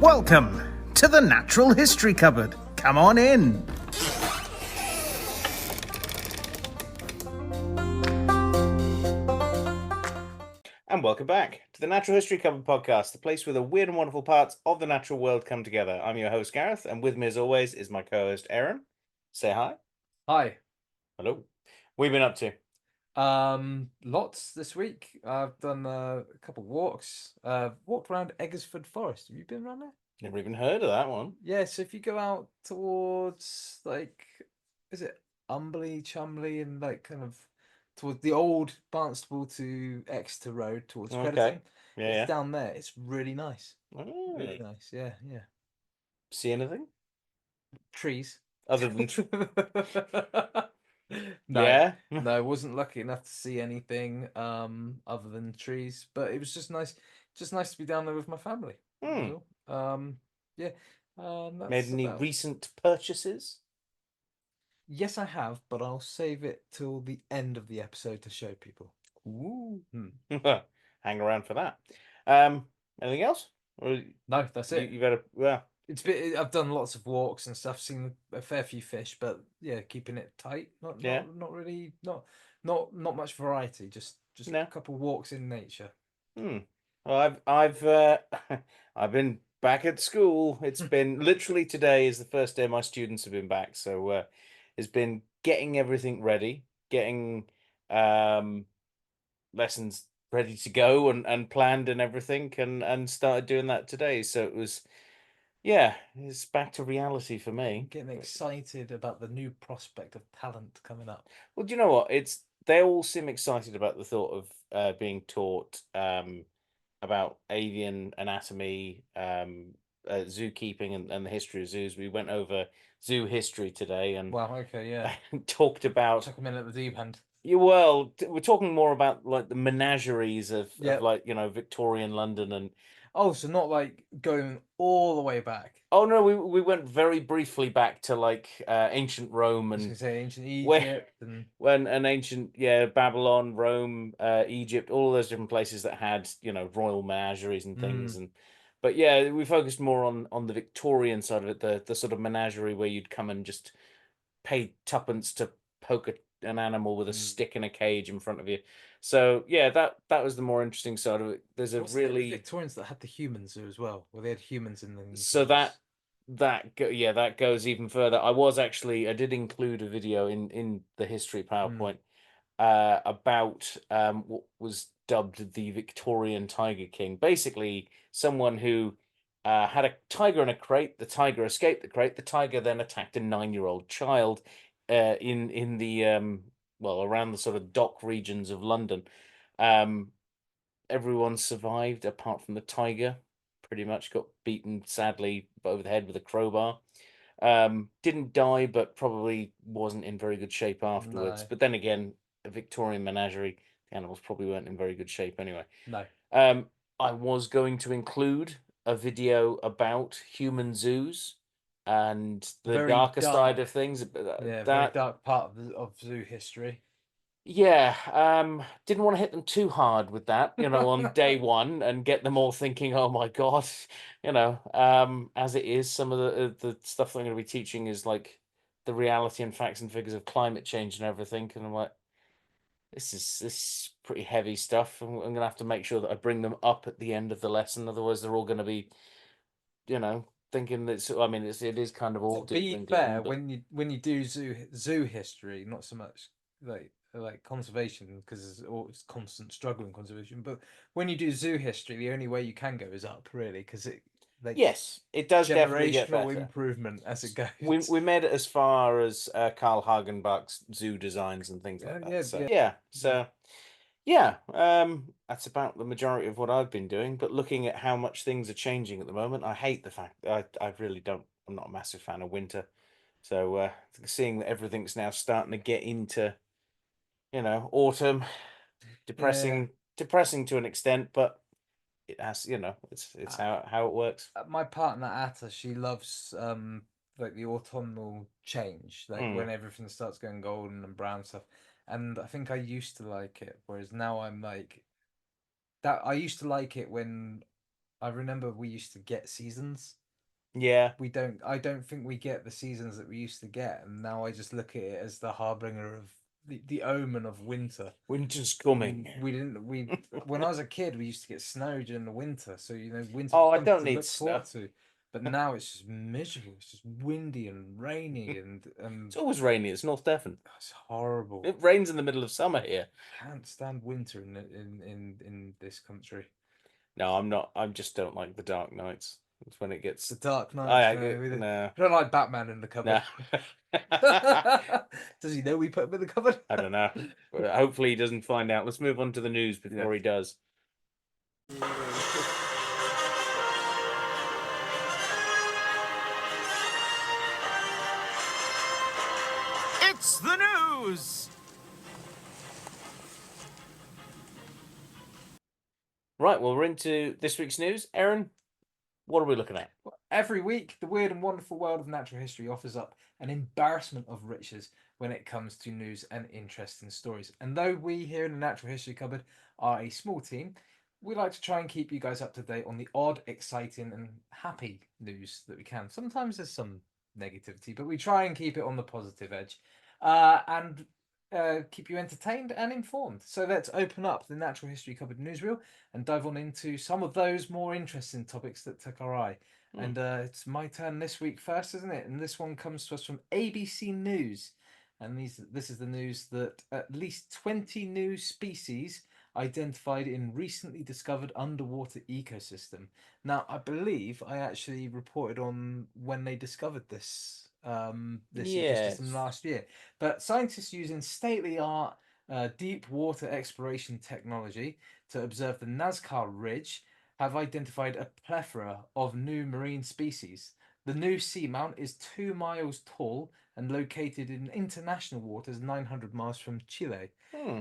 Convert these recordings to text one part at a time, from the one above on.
Welcome to the Natural History Cupboard. Come on in. And welcome back to the Natural History Cupboard podcast, the place where the weird and wonderful parts of the natural world come together. I'm your host, Gareth, and with me as always is my co-host, Aaron. Say hi. Hi. Hello. What have you been up to? Lots this week. I've done a couple walks. Walked around Eggersford Forest. Have you been around there? Never even heard of that one. Yeah, so if you go out towards is it Umberley, Chumley, and kind of towards the old Barnstable to Exeter Road towards Crediton. Yeah, It's yeah. down there. It's really nice. Oh. Really nice. Yeah, yeah. See anything? Trees. Other than No, yeah. no, I wasn't lucky enough to see anything other than trees, but it was just nice to be down there with my family. That was all. Yeah. Made That's any about... recent purchases? Yes, I have, but I'll save it till the end of the episode to show people. Ooh. Hang around for that. Anything else? Or No, that's it. You got to I've done lots of walks and stuff, seen a fair few fish, but yeah, keeping it tight. Not really, not much variety. Just No. a couple walks in nature. Well, I've I've been back at school. It's been literally today is the first day my students have been back, so it's been getting everything ready, getting lessons ready to go and planned and everything, and started doing that today. So it was, yeah, it's back to reality for me. Getting excited about the new prospect of talent coming up. Well, do you know what? They all seem excited about the thought of being taught about avian anatomy, zookeeping, and the history of zoos. We went over zoo history today and Wow, okay, yeah. talked about. Took a minute at the deep end. We're talking more about like the menageries of Yep. like, Victorian London and. Oh, so not like going all the way back. Oh no, we went very briefly back to like ancient Rome I was and gonna say ancient where Egypt and when an ancient Babylon, Rome, Egypt, all those different places that had royal menageries and things. And but yeah, we focused more on the Victorian side of it, the sort of menagerie where you'd come and just pay tuppence to poke an animal with a stick in a cage in front of you. So yeah, that was the more interesting side of it. There's a what's the really Victorians that had the humans zoo as well, where they had humans in the so that goes even further. I did include a video in the history PowerPoint about what was dubbed the Victorian Tiger King. Basically, someone who had a tiger in a crate. The tiger escaped the crate. The tiger then attacked a 9-year-old child in the around the sort of dock regions of London. Everyone survived apart from the tiger. Pretty much got beaten sadly over the head with a crowbar. Didn't die, but probably wasn't in very good shape afterwards. No. But then again, a Victorian menagerie, the animals probably weren't in very good shape anyway. No. I was going to include a video about human zoos and the Very darker side dark. of things. Yeah, very dark part of zoo history. Yeah, didn't want to hit them too hard with that, on day one and get them all thinking, oh my God, as it is, some of the stuff that I'm going to be teaching is like the reality and facts and figures of climate change and everything. And I'm like, this is pretty heavy stuff. I'm going to have to make sure that I bring them up at the end of the lesson. Otherwise, they're all going to be, thinking that, it is kind of all To be doom fair, gloom, when you do zoo history, not so much like conservation, because it's constant struggle in conservation, but when you do zoo history, the only way you can go is up, really, because it yes, it does definitely get generational better. improvement as it goes. We made it as far as Carl Hagenbach's zoo designs and things like that. That's about the majority of what I've been doing. But looking at how much things are changing at the moment, I hate the fact I really don't. I'm not a massive fan of winter, so seeing that everything's now starting to get into autumn, depressing to an extent, but it has it's how it works. My partner Atta, she loves like the autumnal change, like when everything starts going golden and brown stuff. And I think I used to like it, whereas now I'm like that. I used to like it when I remember we used to get seasons. Yeah. I don't think we get the seasons that we used to get, and now I just look at it as the harbinger of the omen of winter. Winter's coming. When I was a kid, we used to get snow during the winter, so winter Oh, I something don't to need look snow. forward to. But now it's just miserable. It's just windy and rainy, and It's always rainy. It's North Devon. it's horrible. It rains in the middle of summer here. Can't stand winter in this country. No, I'm not. I just don't like the dark nights. It's when it gets. The Dark Knight. I No, we no. don't like Batman in the No. cupboard. Does he know we put him in the cupboard? I don't know. Hopefully he doesn't find out. Let's move on to the news before he does. It's the news! Right, well, we're into this week's news. Aaron, what are we looking at? Every week, the weird and wonderful world of natural history offers up an embarrassment of riches when it comes to news and interesting stories. And though we here in the Natural History Cupboard are a small team, we like to try and keep you guys up to date on the odd, exciting, and happy news that we can. Sometimes there's some negativity, but we try and keep it on the positive edge and keep you entertained and informed. So let's open up the Natural History Cupboard newsreel and dive on into some of those more interesting topics that took our eye. And it's my turn this week first, isn't it? And this one comes to us from ABC News. And this is the news that at least 20 new species identified in recently discovered underwater ecosystem. Now, I believe I actually reported on when they discovered this ecosystem Yes. last year. But scientists using state-of-the-art deep water exploration technology to observe the Nazca Ridge have identified a plethora of new marine species. The new seamount is 2 miles tall and located in international waters 900 miles from Chile.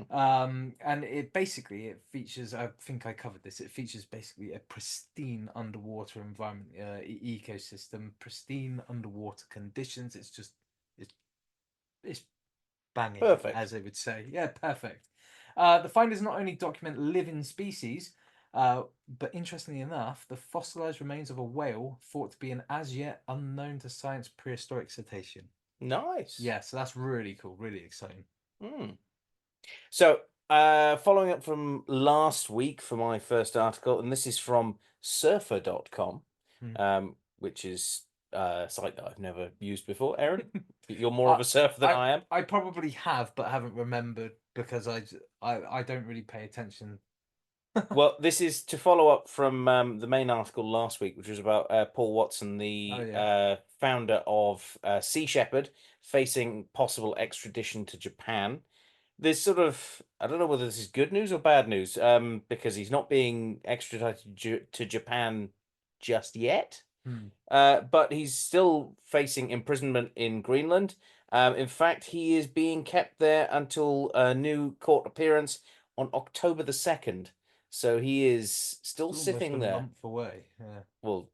And it features, I think I covered this, it features basically a pristine underwater environment, ecosystem, pristine underwater conditions. It's banging, Perfect. as they would say. Yeah, perfect. The findings not only document living species, but interestingly enough, the fossilized remains of a whale thought to be an as yet unknown to science prehistoric cetacean. Nice. Yeah, so that's really cool, really exciting. So, following up from last week for my first article, and this is from surfer.com, which is a site that I've never used before. Aaron, you're more of a surfer than I am. I probably have, but haven't remembered because I don't really pay attention. Well, this is to follow up from the main article last week, which was about Paul Watson, the founder of Sea Shepherd, facing possible extradition to Japan. There's sort of, I don't know whether this is good news or bad news, because he's not being extradited to Japan just yet. But he's still facing imprisonment in Greenland. In fact, he is being kept there until a new court appearance on October the 2nd. So he is still sitting there. Almost a month away. Yeah. Well,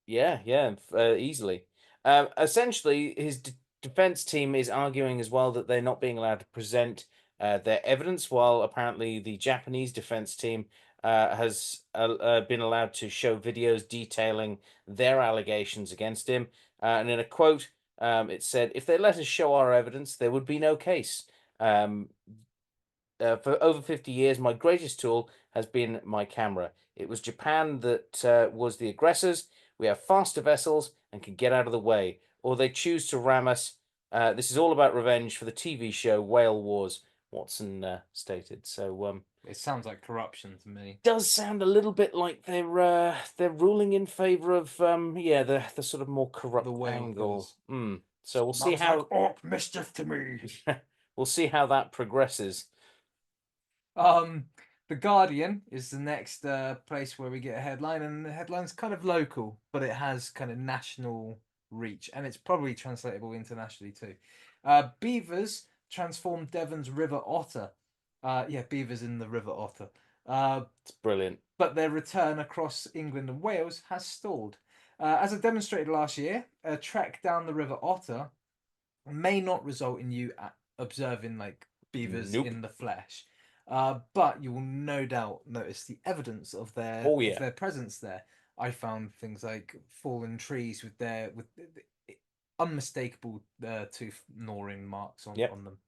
yeah, easily. Essentially, his defense team is arguing as well that they're not being allowed to present their evidence, while apparently the Japanese defense team has been allowed to show videos detailing their allegations against him. And in a quote, it said, "If they let us show our evidence, there would be no case. For over 50 years, my greatest tool has been my camera. It was Japan that was the aggressors. We have faster vessels and can get out of the way, or they choose to ram us. This is all about revenge for the TV show Whale Wars," Watson stated. So it sounds like corruption to me. Does sound a little bit like they're ruling in favor of the sort of more corrupt angle. So we'll see how mischief to me. we'll see how that progresses. The Guardian is the next place where we get a headline, and the headline's kind of local, but it has kind of national reach, and it's probably translatable internationally too. Beavers transform Devon's river otter. Beavers in the river otter. It's brilliant. But their return across England and Wales has stalled. As I demonstrated last year, a trek down the river otter may not result in you observing like beavers in the flesh. But you will no doubt notice the evidence of their presence there. I found things like fallen trees with unmistakable tooth gnawing marks on them.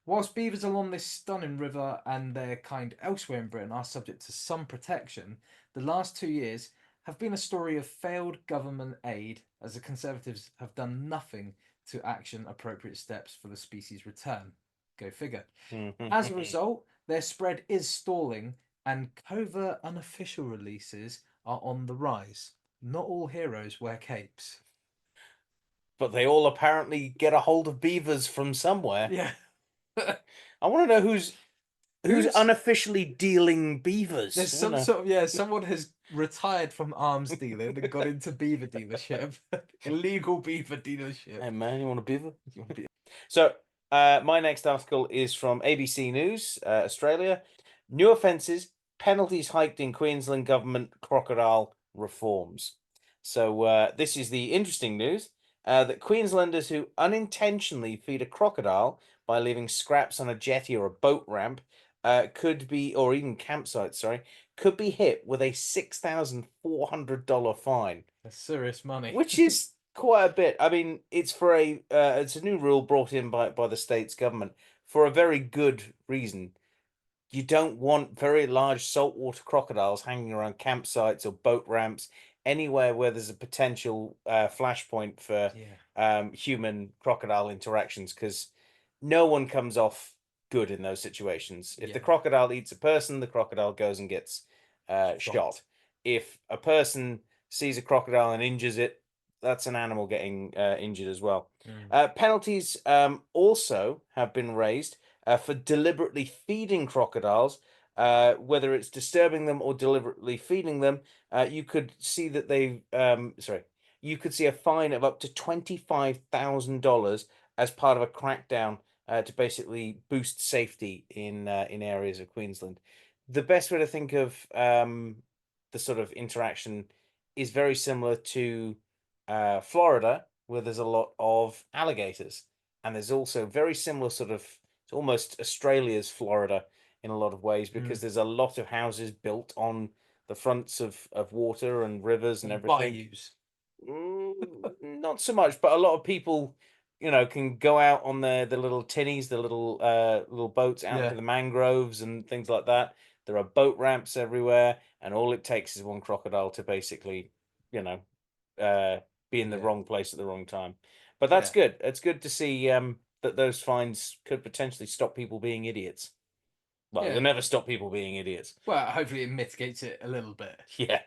Whilst beavers along this stunning river and their kind elsewhere in Britain are subject to some protection, the last 2 years have been a story of failed government aid, as the Conservatives have done nothing to action appropriate steps for the species' return. Go figure. As a result, their spread is stalling, and covert unofficial releases are on the rise. Not all heroes wear capes. But they all apparently get a hold of beavers from somewhere. Yeah. I want to know who's unofficially dealing beavers. There's some sort of someone has retired from arms dealing and got into beaver dealership. Illegal beaver dealership. Hey man, you want a beaver? So my next article is from ABC News, Australia. New offences, penalties hiked in Queensland government crocodile reforms. So this is the interesting news that Queenslanders who unintentionally feed a crocodile by leaving scraps on a jetty or a boat ramp could be, or even campsites, sorry, could be hit with a $6,400 fine. That's serious money. Which is quite a bit. I mean, it's for it's a new rule brought in by the state's government for a very good reason. You don't want very large saltwater crocodiles hanging around campsites or boat ramps, anywhere where there's a potential flashpoint for human crocodile interactions, because no one comes off good in those situations. If the crocodile eats a person, the crocodile goes and gets shot. If a person sees a crocodile and injures it, that's an animal getting injured as well. Penalties also have been raised for deliberately feeding crocodiles, whether it's disturbing them or deliberately feeding them. You could see that you could see a fine of up to $25,000 as part of a crackdown to basically boost safety in areas of Queensland. The best way to think of the sort of interaction is very similar to Florida, where there's a lot of alligators, and there's also very similar sort of, it's almost Australia's Florida in a lot of ways, because there's a lot of houses built on the fronts of water and rivers and everything. Bayous. Not so much, but a lot of people, can go out on the little tinnies, the little boats out to the mangroves and things like that. There are boat ramps everywhere, and all it takes is one crocodile to basically, be in the wrong place at the wrong time. But that's good. It's good to see that those fines could potentially stop people being idiots. Well, they'll never stop people being idiots. Well, hopefully it mitigates it a little bit. Yeah.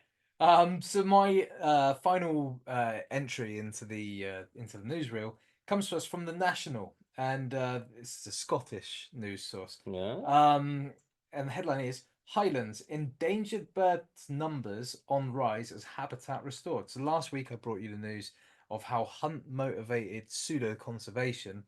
So my final entry into the newsreel comes to us from the National, and it's a Scottish news source. Yeah. And the headline is Highlands endangered birds numbers on rise as habitat restored. So last week I brought you the news of how hunt motivated pseudo conservation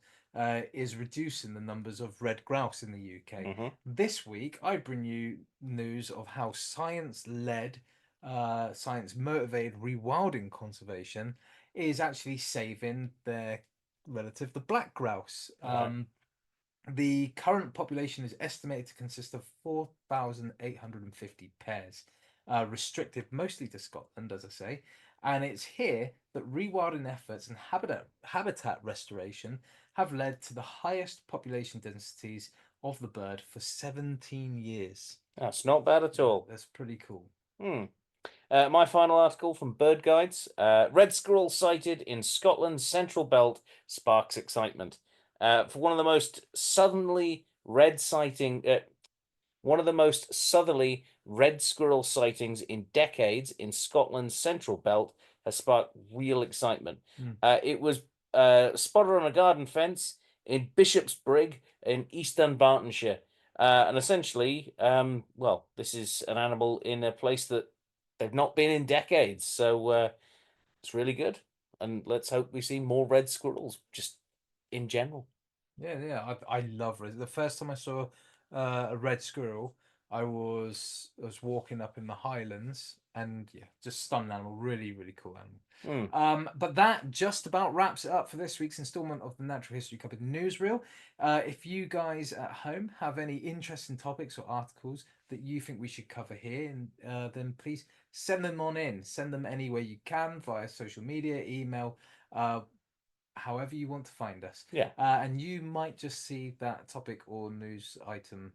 is reducing the numbers of red grouse in the UK. This week I bring you news of how science-led science-motivated rewilding conservation is actually saving their relative, the black grouse. The current population is estimated to consist of 4,850 pairs, restricted mostly to Scotland, as I say. And it's here that rewilding efforts and habitat restoration have led to the highest population densities of the bird for 17 years. That's not bad at all. That's pretty cool. My final article from Bird Guides. Red squirrel sighted in Scotland's Central Belt sparks excitement. For one of the most southerly red squirrel sightings in decades in Scotland's Central Belt has sparked real excitement. It was spotted on a garden fence in Bishopsbrig in East Dunbartonshire. And essentially, this is an animal in a place that they've not been in decades. So it's really good. And let's hope we see more red squirrels just in general. Yeah, I love red. The first time I saw a red squirrel I was walking up in the Highlands, and yeah, just stunned animal, really really cool animal. But that just about wraps it up for this week's installment of the Natural History Cupboard newsreel. If you guys at home have any interesting topics or articles that you think we should cover here, and then please send them on in. Send them any way you can via social media, email, however you want to find us. Yeah. And you might just see that topic or news item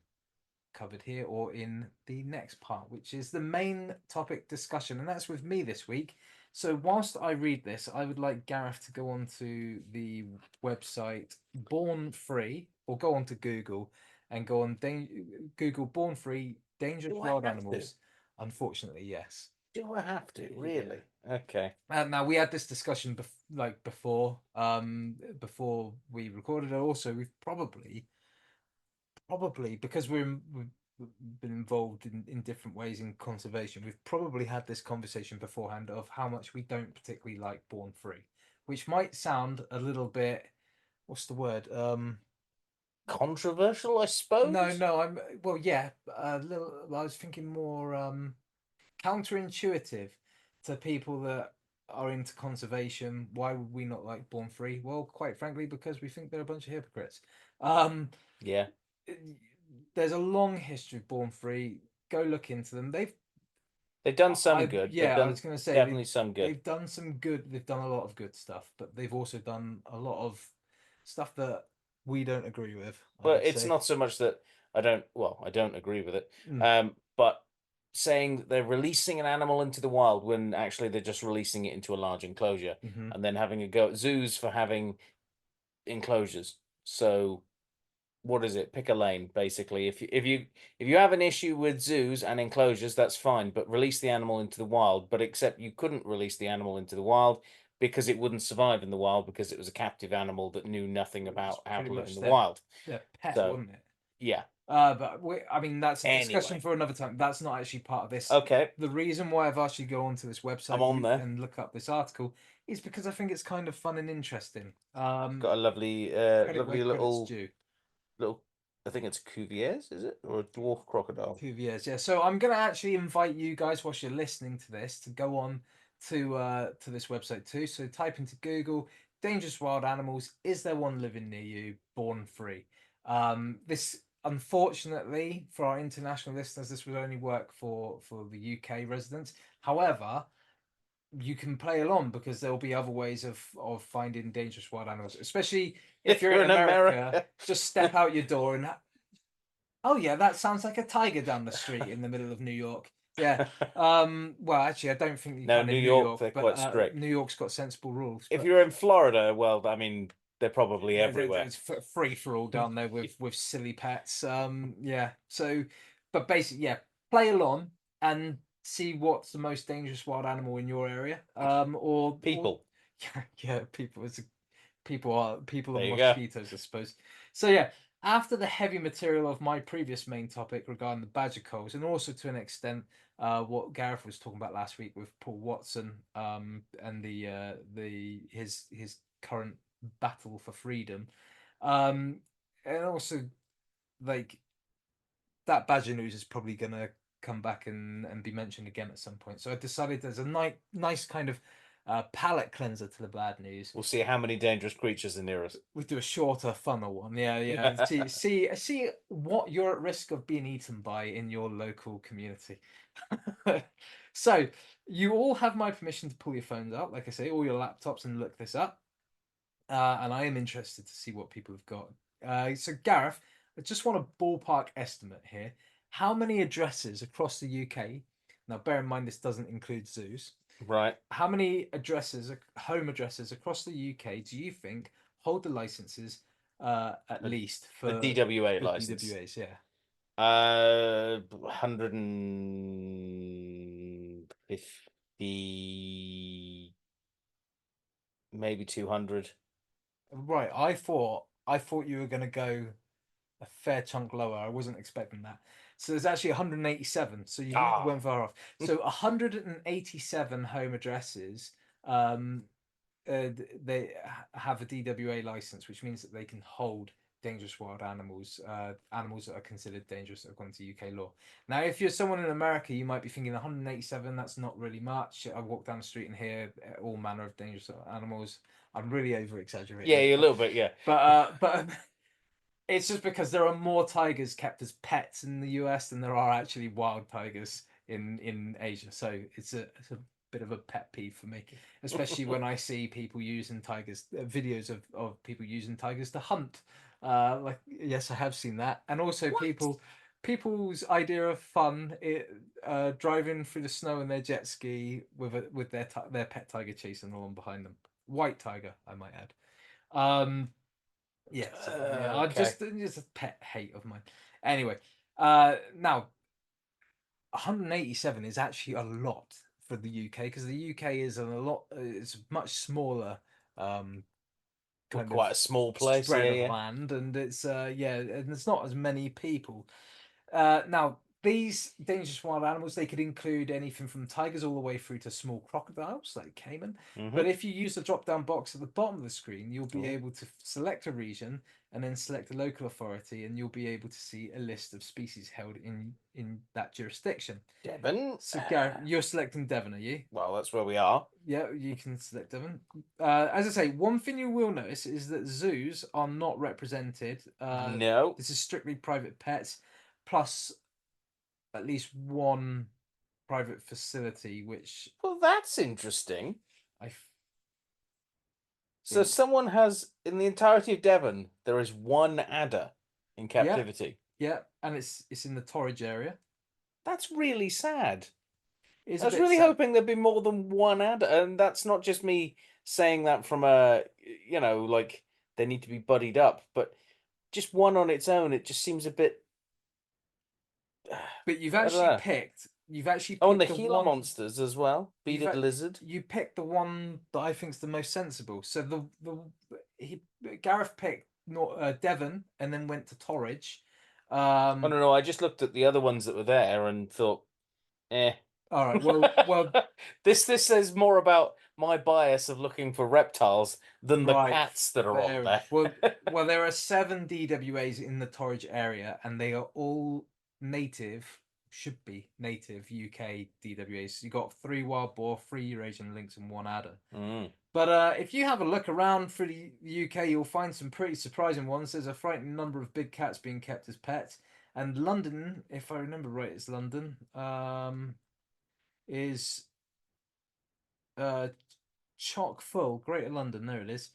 covered here or in the next part, which is the main topic discussion, and that's with me this week. So whilst I read this, I would like Gareth to go on to the website Born Free, or go on to Google and go on Google Born Free Dangerous Do I Wild have to? Animals. Unfortunately, yes. Do I have to? Really? Okay. Now we had this discussion before we recorded it. Also, we've probably because we've been involved in different ways in conservation, we've probably had this conversation beforehand of how much we don't particularly like Born Free, which might sound a little bit, what's the word, Controversial, I suppose. no, I'm, well, yeah, a little, I was thinking more counterintuitive to people that are into conservation. Why would we not like Born Free? Well, quite frankly, because we think they're a bunch of hypocrites. Yeah. There's a long history of Born Free. Go look into them. They've done some good. Yeah, They've I done was going to say definitely some good. they've done some good. They've done a lot of good stuff, but they've also done a lot of stuff that we don't agree with. But it's not so much that I don't agree with it. But saying that they're releasing an animal into the wild when actually they're just releasing it into a large enclosure, and then having a go at zoos for having enclosures. So what is it? Pick a lane, basically. If you have an issue with zoos and enclosures, that's fine, but release the animal into the wild. But except you couldn't release the animal into the wild because it wouldn't survive in the wild because it was a captive animal that knew nothing about how to live in the wild. Their pet, So, wasn't it? yeah. But I mean, that's a discussion Anyway. for another time. That's not actually part of this. Okay. The reason why I've asked you to go onto this website I'm on there. and look up this article is because I think it's kind of fun and interesting. Got a lovely, Credit lovely where credit's little, due. I think it's Cuvier's, is it? Or a dwarf crocodile? Cuvier's, yeah. So I'm gonna actually invite you guys whilst you're listening to this to go on to this website too. So type into Google dangerous wild animals. Is there one living near you? Born Free. This unfortunately for our international listeners, this would only work for the UK residents. However, you can play along because there'll be other ways of finding dangerous wild animals, especially if you're in America. Just step out your door and oh yeah, that sounds like a tiger down the street in the middle of New York. Yeah. Well, actually, I don't think you No, can New in York, New York, they're but quite strict. New York's got sensible rules. If But you're in Florida, well, I mean, they're probably everywhere. it's free for all down there with silly pets. Yeah. So, but basically, yeah, play along and see what's the most dangerous wild animal in your area. Or People. yeah, people. People are There you go. mosquitoes, I suppose. So yeah, after the heavy material of my previous main topic regarding the badger culls, and also to an extent, what Gareth was talking about last week with Paul Watson, and his current battle for freedom, and also like that badger news is probably gonna come back and be mentioned again at some point. So I decided there's a nice kind of palate cleanser to the bad news. We'll see how many dangerous creatures are near us. We do a shorter, funner one. Yeah. see what you're at risk of being eaten by in your local community. So you all have my permission to pull your phones out, like I say, all your laptops, and look this up. And I am interested to see what people have got. So Gareth, I just want a ballpark estimate here. How many addresses across the UK? Now, bear in mind this doesn't include zoos. Right. How many home addresses across the UK do you think hold the licenses at least for the DWA for license? DWAs, yeah. 150, maybe 200. Right, I thought you were going to go a fair chunk lower. I wasn't expecting that. So there's actually 187. So you went far off. So 187 home addresses. They have a DWA license, which means that they can hold dangerous wild animals, animals that are considered dangerous according to UK law. Now, if you're someone in America, you might be thinking 187, that's not really much. I walk down the street and hear all manner of dangerous animals. I'm really over exaggerating. Yeah, a little bit, yeah. But it's just because there are more tigers kept as pets in the US than there are actually wild tigers in Asia. So it's a bit of a pet peeve for me, especially when I see people using tigers, videos of people using tigers to hunt. Like, yes, I have seen that, and also people's idea of fun, driving through the snow in their jet ski with their pet tiger chasing along behind them. White tiger, I might add. Yeah, I Okay. just a pet hate of mine. Anyway, now 187 is actually a lot for the UK, because the UK is it's much smaller, kind Quite a small place, spread yeah, of yeah. land, and it's and it's not as many people. Now, these dangerous wild animals, they could include anything from tigers all the way through to small crocodiles like caiman. But if you use the drop-down box at the bottom of the screen, you'll be able to select a region and then select a local authority, and you'll be able to see a list of species held in that jurisdiction. Devon. So, Gareth, you're selecting Devon, are you? Well, that's where we are. Yeah, you can select Devon. As I say, one thing you will notice is that zoos are not represented. No. This is strictly private pets, plus at least one private facility, which Well, that's interesting. I So think. someone has, in the entirety of Devon, there is one adder in captivity. Yeah, and it's in the Torridge area. That's really sad. It's I a was bit really sad. hoping there'd be more than one adder, and that's not just me saying that from a, like they need to be buddied up, but just one on its own, it just seems a bit. But you've I don't actually know. picked. You've actually Oh, and the picked the Gila one. monsters as well. Bearded lizard. You picked the one that I think is the most sensible. So Gareth picked Devon and then went to Torridge. Oh no, I just looked at the other ones that were there and thought, eh. All right. Well. This says more about my bias of looking for reptiles than the Right, cats that are on fair there. enough. Well, there are 7 DWAs in the Torridge area, and they are all native, should be native UK DWAs. You got 3 wild boar, 3 Eurasian lynx, and 1 adder. But if you have a look around through the UK, you'll find some pretty surprising ones. There's a frightening number of big cats being kept as pets, and London, if I remember right, it's London. Is chock full. Greater London, there it is.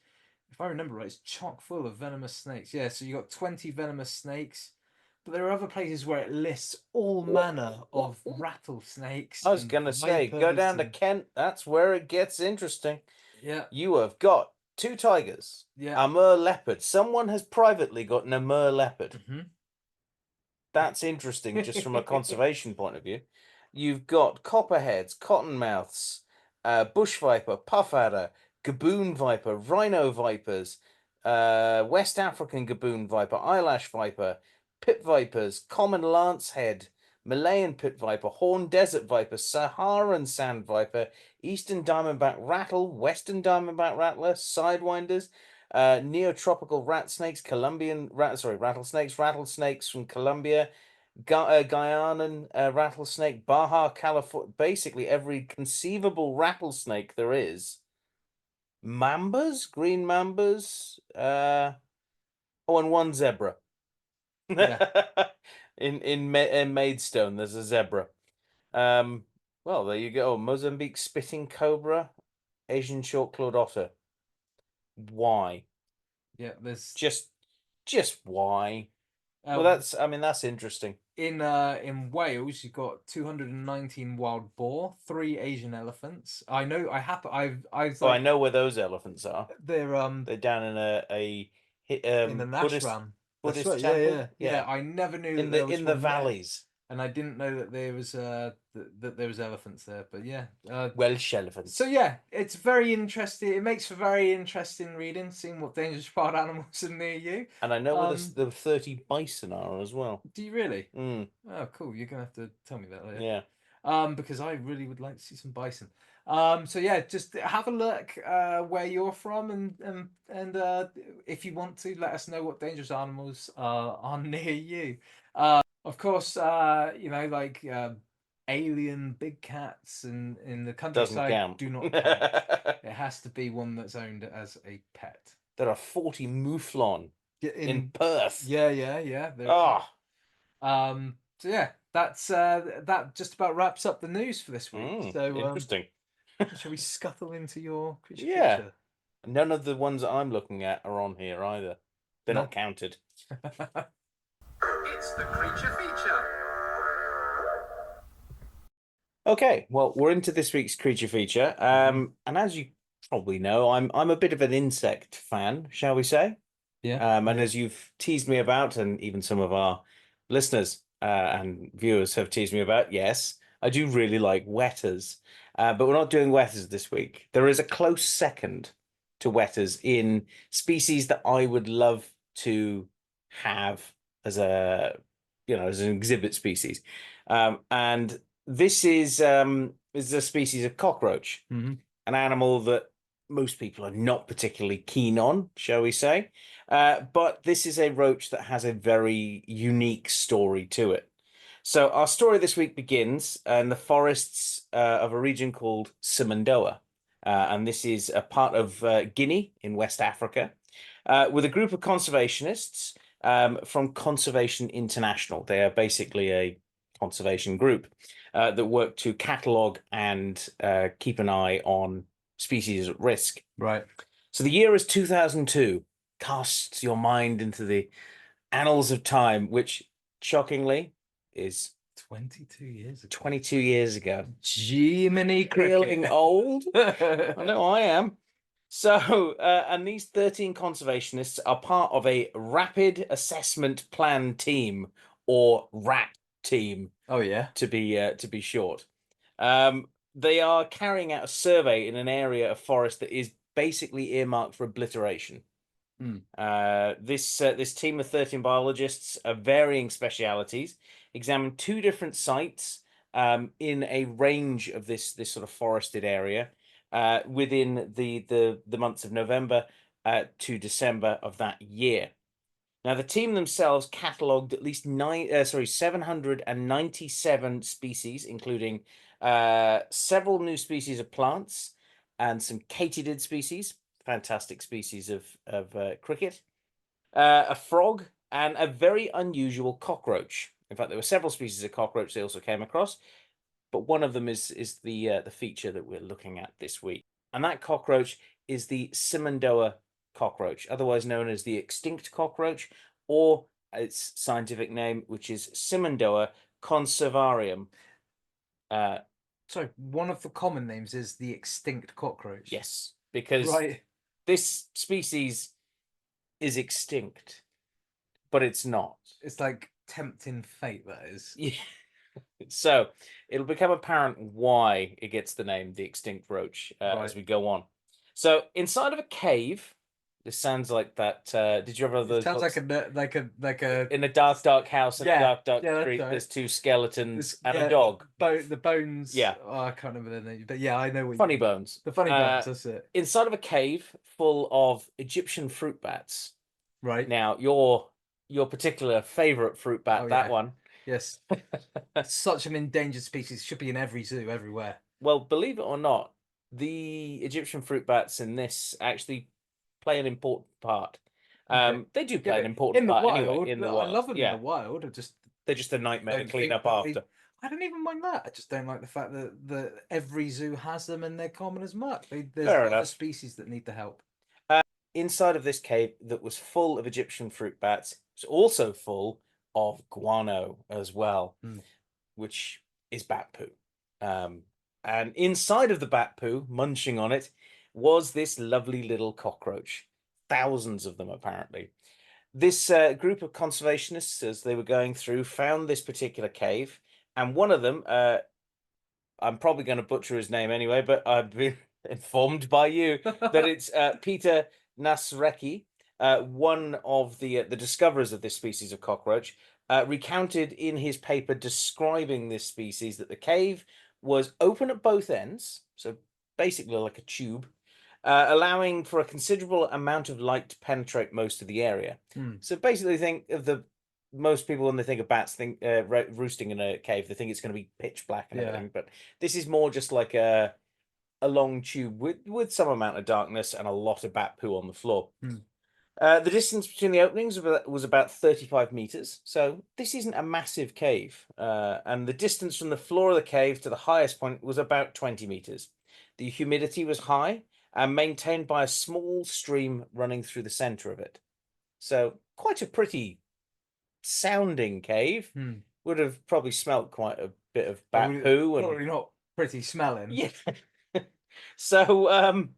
If I remember right, it's chock full of venomous snakes. Yeah, so you got 20 venomous snakes, but there are other places where it lists all manner of rattlesnakes. I was gonna say, go down to Kent. That's where it gets interesting. Yeah. You have got 2 tigers, Yeah. a mer leopard. Someone has privately got an mer leopard. Mhm. That's interesting, just from a conservation point of view. You've got copperheads, cottonmouths, bush viper, puff adder, gaboon viper, rhino vipers, West African gaboon viper, eyelash viper, pit vipers, common lancehead, Malayan pit viper, horned desert viper, Saharan sand viper, eastern diamondback rattle, western diamondback rattler, sidewinders, neotropical rat snakes, rattlesnakes from Colombia, Guyanan rattlesnake, Baja California, basically every conceivable rattlesnake there is. Mambas, green mambas, and 1 zebra. Yeah. in Maidstone, there's a zebra. Well, there you go. Mozambique spitting cobra, Asian short-clawed otter. Why? Yeah, there's Just why? Well, that's interesting. in Wales you've got 219 wild boar, 3 Asian elephants. I know I know where those elephants are. They're down in a in an Buddhist ashram. That's Buddhist right. temple. Yeah. I never knew in that there was the one there, valleys. and I didn't know that there was that there was elephants there. But yeah, Welsh elephants. so yeah, it's very interesting. It makes for very interesting reading, seeing what dangerous wild animals are near you. And I know where the 30 bison are as well. Do you really? Mm, Oh, cool. You're gonna have to tell me that later. yeah. because I really would like to see some bison. So yeah, just have a look where you're from, and if you want to, let us know what dangerous animals are near you. Of course, like alien big cats in the Doesn't countryside count. do not count. It has to be one that's owned as a pet. There are 40 mouflon in Perth. Yeah. Ah, So yeah, that just about wraps up the news for this week. So interesting. shall we scuttle into your creature Yeah. feature? None of the ones that I'm looking at are on here either. They're No. not counted. It's the creature feature. Okay, well, we're into this week's creature feature. And as you probably know, I'm a bit of an insect fan, shall we say? Yeah. And as you've teased me about, and even some of our listeners and viewers have teased me about, yes, I do really like wetters. But we're not doing wetters this week. There is a close second to wetters in species that I would love to have as as an exhibit species. And this is a species of cockroach, Mhm. an animal that most people are not particularly keen on, shall we say. But this is a roach that has a very unique story to it. So our story this week begins in the forests of a region called Simondoa. And this is a part of Guinea in West Africa, with a group of conservationists from Conservation International. They are basically a conservation group that work to catalogue and keep an eye on species at risk. Right. So the year is 2002. Casts your mind into the annals of time, which shockingly is 22 years ago. 22 years ago. Jiminy Feeling cricket. old? I know I am. So, and these 13 conservationists are part of a Rapid Assessment Plan Team, or RAP team, Oh yeah. to be short. They are carrying out a survey in an area of forest that is basically earmarked for obliteration. This team of 13 biologists of varying specialities examined 2 different sites in a range of this sort of forested area within the months of November to December of that year. Now, the team themselves catalogued at least 797 species, including several new species of plants and some katydid species, fantastic species of cricket, a frog, and a very unusual cockroach. In fact, there were several species of cockroach they also came across, but one of them is the feature that we're looking at this week. And that cockroach is the Simondoa cockroach, otherwise known as the extinct cockroach, or its scientific name, which is Simondoa conservarium. So one of the common names is the extinct cockroach. Yes, because Right. this species is extinct, but it's not. It's like tempting fate, that is. Yeah. So it'll become apparent why it gets the name the extinct roach as we go on. So inside of a cave, this sounds like that. Did you ever have those? It sounds books? like a In a dark house in Yeah, a dark yeah, that's street. right. There's 2 skeletons this, and a dog. the bones. Yeah. Oh, I can't remember their name, but yeah, I know what Funny you mean. bones. The funny bones. That's it. Inside of a cave full of Egyptian fruit bats. Right. Now your particular favorite fruit bat, Oh, that yeah. one. Yes. Such an endangered species. Should be in every zoo everywhere. Well, believe it or not, the Egyptian fruit bats in this actually play an important part. Okay. They do play Yeah, an important in the part wild. anyway. In the wild, I love them yeah, in the wild. I just they're just a nightmare to don't clean think up that they- after. I don't even mind that. I just don't like the fact that every zoo has them and they're common as muck. There's Fair other enough. species that need the help. Inside of this cave that was full of Egyptian fruit bats, was also full of guano as well, which is bat poo. And inside of the bat poo, munching on it, was this lovely little cockroach. Thousands of them, apparently. This group of conservationists, as they were going through, found this particular cave, and one of them, I'm probably going to butcher his name anyway, but I've been informed by you that it's Peter Nasrecki, one of the discoverers of this species of cockroach, recounted in his paper describing this species that the cave was open at both ends, so basically like a tube, allowing for a considerable amount of light to penetrate most of the area. So basically, think of most people when they think of bats think roosting in a cave, they think it's going to be pitch black and everything, but this is more just like a long tube with some amount of darkness and a lot of bat poo on the floor. The distance between the openings was about 35 meters, so this isn't a massive cave. And the distance from the floor of the cave to the highest point was about 20 meters. The humidity was high and maintained by a small stream running through the center of it. So quite a pretty sounding cave. Would have probably smelt quite a bit of bat poo. Probably not pretty smelling. Yeah. So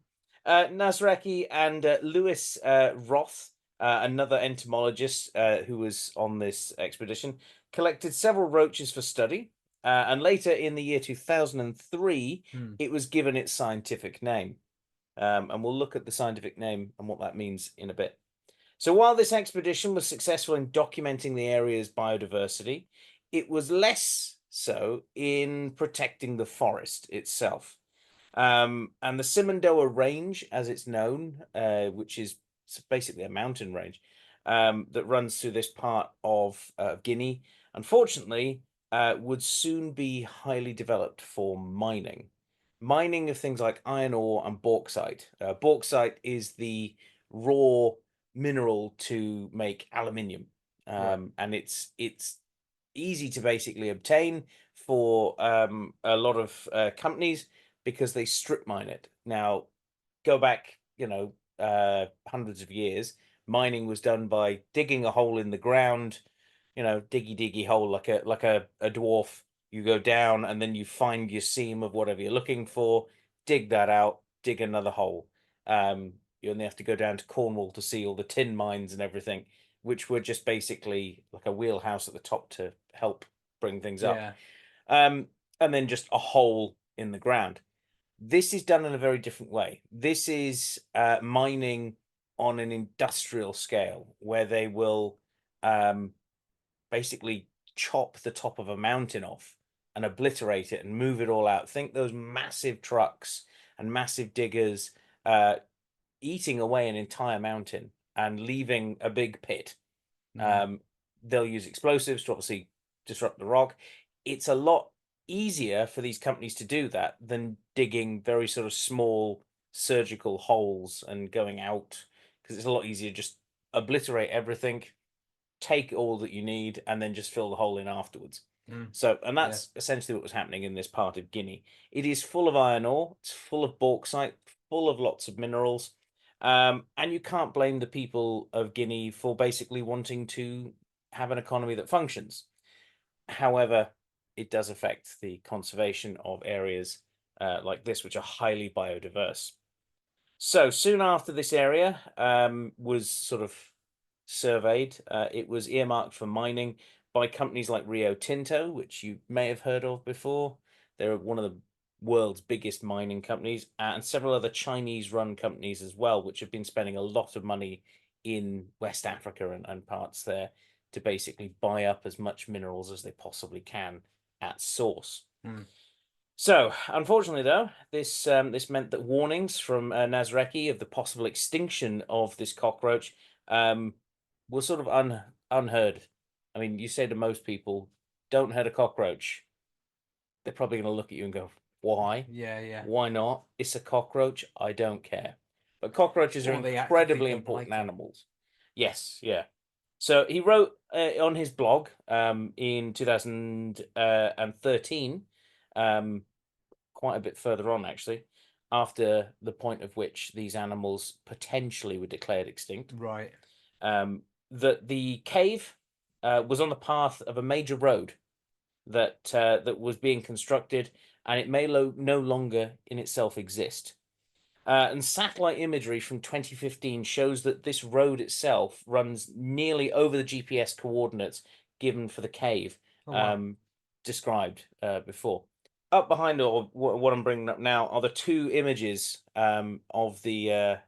Nazraki and Lewis Roth, another entomologist who was on this expedition, collected several roaches for study. And later in the year 2003, it was given its scientific name. And we'll look at the scientific name and what that means in a bit. So while this expedition was successful in documenting the area's biodiversity, it was less so in protecting the forest itself. And the Simondoa Range, as it's known, which is basically a mountain range that runs through this part of Guinea, unfortunately, would soon be highly developed for mining. Mining of things like iron ore and bauxite. Bauxite is the raw mineral to make aluminium, and it's easy to basically obtain for a lot of companies because they strip mine it. Now, go back, hundreds of years. Mining was done by digging a hole in the ground, diggy hole like a dwarf. You go down and then you find your seam of whatever you're looking for, dig that out, dig another hole. You only have to go down to Cornwall to see all the tin mines and everything, which were just basically like a wheelhouse at the top to help bring things up. And then just a hole in the ground. This is done in a very different way. This is mining on an industrial scale where they will basically chop the top of a mountain off and obliterate it and move it all out. Think those massive trucks and massive diggers eating away an entire mountain and leaving a big pit. They'll use explosives to obviously disrupt the rock. It's a lot easier for these companies to do that than digging very sort of small surgical holes and going out, because it's a lot easier just obliterate everything, take all that you need, and then just fill the hole in afterwards. So, and that's essentially what was happening in this part of Guinea. It is full of iron ore, it's full of bauxite, full of lots of minerals, and you can't blame the people of Guinea for basically wanting to have an economy that functions. However, it does affect the conservation of areas like this, which are highly biodiverse. So soon after this area was sort of surveyed, it was earmarked for mining by companies like Rio Tinto, which you may have heard of before. They're one of the world's biggest mining companies, and several other Chinese-run companies as well, which have been spending a lot of money in West Africa and parts there to basically buy up as much minerals as they possibly can at source. So, unfortunately, though, this meant that warnings from Nazraki of the possible extinction of this cockroach were sort of unheard. I mean, you say to most people, "Don't hurt a cockroach," they're probably going to look at you and go, "Why? Why not? It's a cockroach. I don't care." But cockroaches are incredibly important animals. Yes, yeah. So he wrote on his blog in 2013, quite a bit further on actually, after the point of which these animals potentially were declared extinct. Right. That the cave was on the path of a major road that was being constructed, and it may no longer in itself exist. And satellite imagery from 2015 shows that this road itself runs nearly over the GPS coordinates given for the cave, described before. Up behind, or what I'm bringing up now, are the two images of the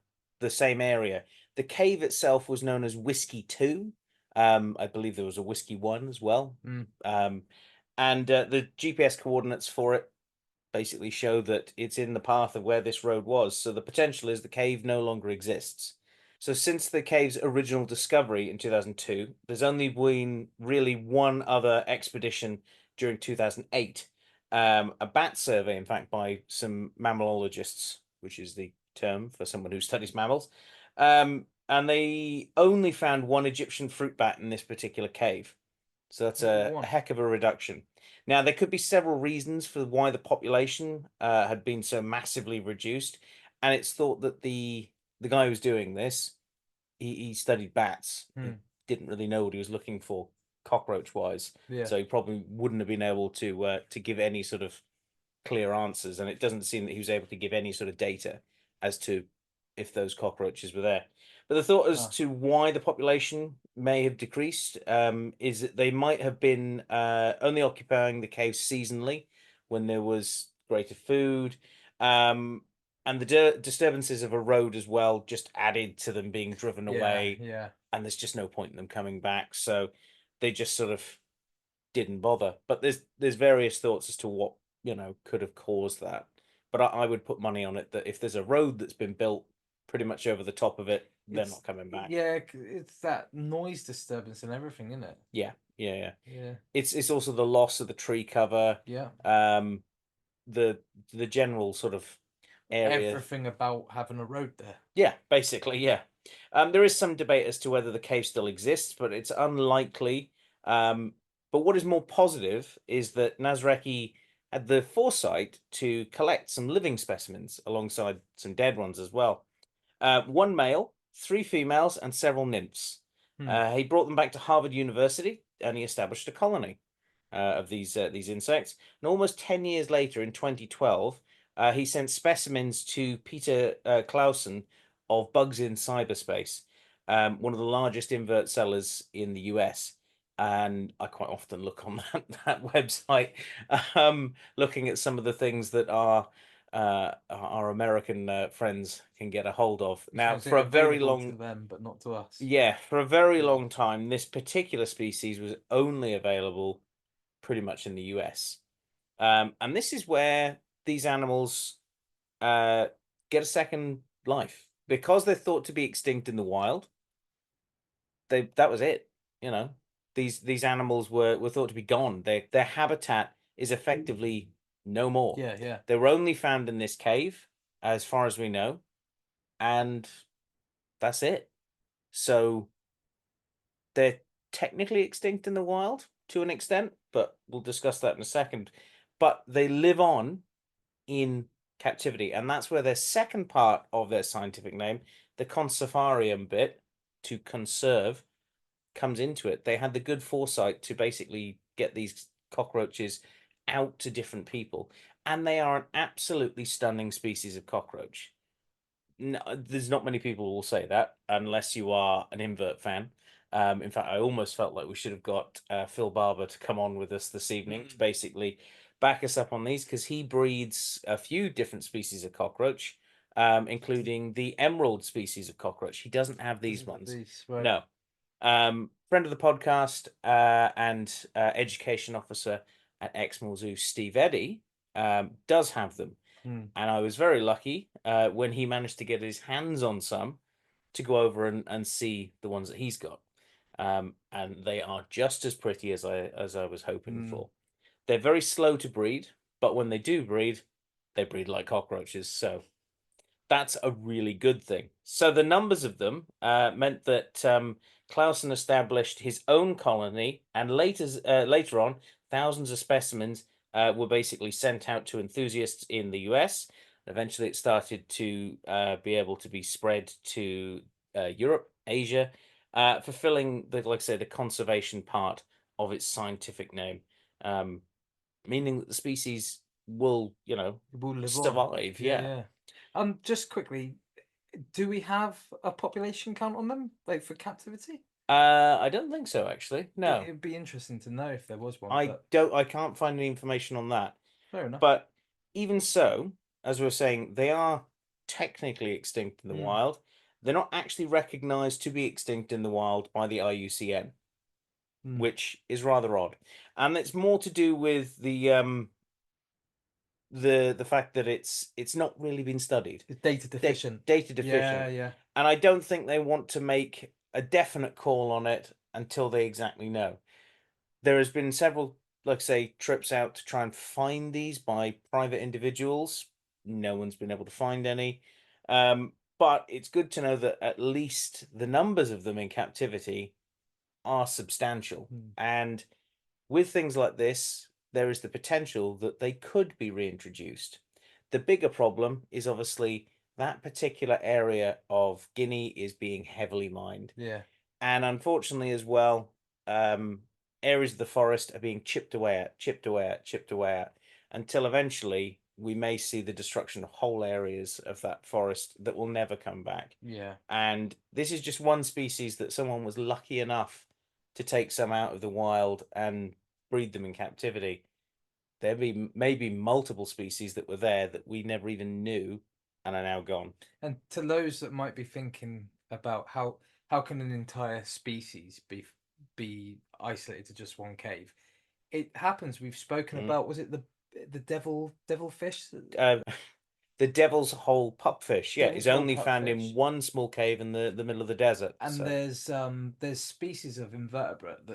same area. The cave itself was known as Whiskey 2, I believe there was a whiskey one as well. And the GPS coordinates for it basically show that it's in the path of where this road was. So the potential is the cave no longer exists. So since the cave's original discovery in 2002, there's only been really one other expedition during 2008. A bat survey, in fact, by some mammalogists, which is the term for someone who studies mammals. And they only found one Egyptian fruit bat in this particular cave. So that's a heck of a reduction. Now, there could be several reasons for why the population had been so massively reduced, and it's thought that the guy who was doing this, he studied bats. He didn't really know what he was looking for, cockroach wise. Yeah. So he probably wouldn't have been able to give any sort of clear answers, and it doesn't seem that he was able to give any sort of data as to if those cockroaches were there. But the thought as to why the population may have decreased is that they might have been only occupying the caves seasonally when there was greater food. And the disturbances of a road as well just added to them being driven away. Yeah. And there's just no point in them coming back. So they just sort of didn't bother. But there's various thoughts as to what, could have caused that. But I would put money on it that if there's a road that's been built pretty much over the top of it, they're not coming back. Yeah, it's that noise disturbance and everything, isn't it? Yeah. Yeah. It's also the loss of the tree cover. Yeah. The general sort of area. Everything about having a road there. Yeah, basically, yeah. There is some debate as to whether the cave still exists, but it's unlikely. But what is more positive is that Nasreki had the foresight to collect some living specimens alongside some dead ones as well. One male, 3 females, and several nymphs. He brought them back to Harvard University, and he established a colony of these insects. And almost 10 years later, in 2012, he sent specimens to Peter Clausen of Bugs in Cyberspace, one of the largest invert sellers in the US. And I quite often look on that website, looking at some of the things that our American friends can get a hold of. Now, for a very long to them, but not to us. Yeah, for a very long time, this particular species was only available pretty much in the US. And this is where these animals get a second life. Because they're thought to be extinct in the wild, that was it. These animals were thought to be gone. Their habitat is effectively no more. Yeah. They were only found in this cave, as far as we know, and that's it. So they're technically extinct in the wild to an extent, but we'll discuss that in a second. But they live on in captivity, and that's where their second part of their scientific name, the conservarium bit, to conserve, comes into it. They had the good foresight to basically get these cockroaches out to different people, and they are an absolutely stunning species of cockroach. No, there's not many people who will say that unless you are an invert fan. In fact, I almost felt like we should have got Phil Barber to come on with us this evening to basically back us up on these, because he breeds a few different species of cockroach, including the emerald species of cockroach. He doesn't have these ones. Right. No. Friend of the podcast and education officer at Exmoor Zoo, Steve Eddy, does have them. And I was very lucky when he managed to get his hands on some to go over and see the ones that he's got. And they are just as pretty as I was hoping for. They're very slow to breed, but when they do breed, they breed like cockroaches. So that's a really good thing. So the numbers of them meant that Clausen established his own colony, and later on, thousands of specimens were basically sent out to enthusiasts in the US. Eventually, it started to be able to be spread to Europe, Asia, fulfilling like I say, the conservation part of its scientific name, meaning that the species will, will live survive. On. Yeah. Just quickly, do we have a population count on them, like for captivity? I don't think so, actually. No. It'd be interesting to know if there was one. I can't find any information on that. Fair enough. But even so, as we were saying, they are technically extinct in the wild. They're not actually recognized to be extinct in the wild by the IUCN. which is rather odd. And it's more to do with the fact that it's not really been studied. It's data deficient. Data deficient. Yeah. And I don't think they want to make a definite call on it until they exactly know. There has been several, like I say, trips out to try and find these by private individuals. No one's been able to find any. But it's good to know that at least the numbers of them in captivity are substantial. And with things like this, there is the potential that they could be reintroduced. The bigger problem is obviously that particular area of Guinea is being heavily mined. Yeah. And unfortunately as well, areas of the forest are being chipped away at, until eventually we may see the destruction of whole areas of that forest that will never come back. Yeah. And this is just one species that someone was lucky enough to take some out of the wild and breed them in captivity. There may be multiple species that were there that we never even knew and are now gone. And to those that might be thinking about how can an entire species be isolated to just one cave? It happens. We've spoken about, was it the devilfish? The devil's hole pupfish, yeah, Devil's is hole only found in pupfish. one small cave in the middle of the desert. And so there's species of invertebrate